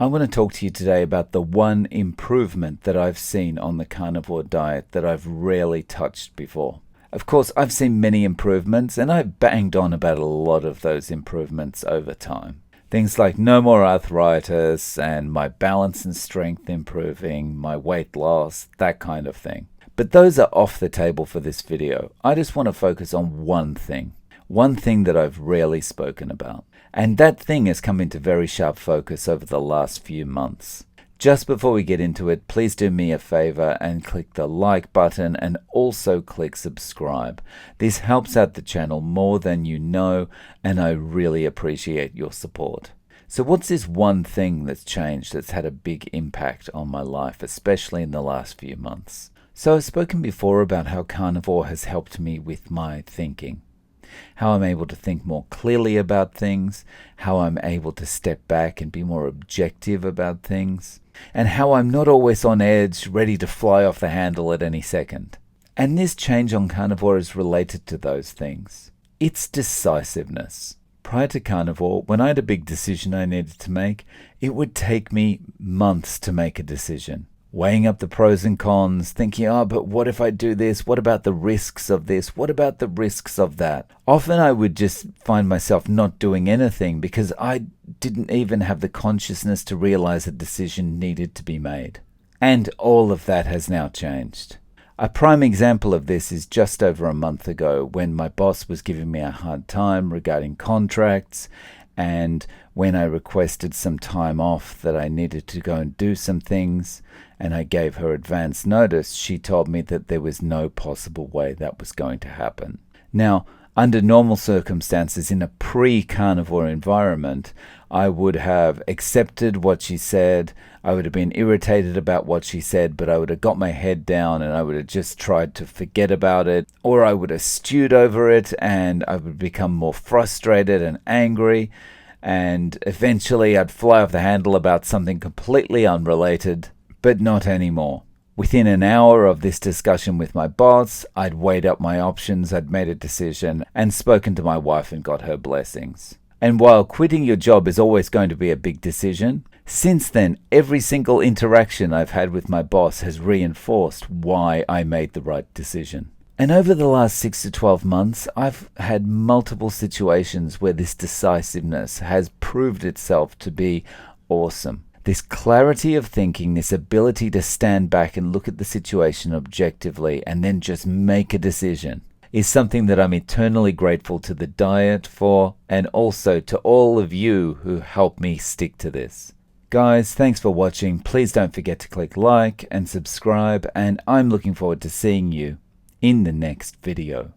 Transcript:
I want to talk to you today about the one improvement that I've seen on the carnivore diet that I've rarely touched before. Of course, I've seen many improvements and I've banged on about a lot of those improvements over time. Things like no more arthritis and my balance and strength improving, my weight loss, that kind of thing. But those are off the table for this video. I just want to focus on one thing that I've rarely spoken about. And that thing has come into very sharp focus over the last few months. Just before we get into it, please do me a favor and click the like button and also click subscribe. This helps out the channel more than you know, and I really appreciate your support. So what's this one thing that's changed that's had a big impact on my life, especially in the last few months? So I've spoken before about how carnivore has helped me with my thinking. How I'm able to think more clearly about things, how I'm able to step back and be more objective about things, and how I'm not always on edge, ready to fly off the handle at any second. And this change on carnivore is related to those things. It's decisiveness. Prior to carnivore, when I had a big decision I needed to make, it would take me months to make a decision. Weighing up the pros and cons, thinking, but what if I do this? What about the risks of this? What about the risks of that? Often I would just find myself not doing anything because I didn't even have the consciousness to realize a decision needed to be made. And all of that has now changed. A prime example of this is just over a month ago when my boss was giving me a hard time regarding contracts, and when I requested some time off that I needed to go and do some things, and I gave her advance notice, she told me that there was no possible way that was going to happen. Now, under normal circumstances, in a pre-carnivore environment, I would have accepted what she said. I would have been irritated about what she said, but I would have got my head down and I would have just tried to forget about it, or I would have stewed over it and I would become more frustrated and angry, and eventually I'd fly off the handle about something completely unrelated. But not anymore. Within an hour of this discussion with my boss, I'd weighed up my options, I'd made a decision, and spoken to my wife and got her blessings. And while quitting your job is always going to be a big decision, since then, every single interaction I've had with my boss has reinforced why I made the right decision. And over the last 6 to 12 months, I've had multiple situations where this decisiveness has proved itself to be awesome. This clarity of thinking, this ability to stand back and look at the situation objectively and then just make a decision, is something that I'm eternally grateful to the diet for, and also to all of you who help me stick to this. Guys, thanks for watching. Please don't forget to click like and subscribe, and I'm looking forward to seeing you in the next video.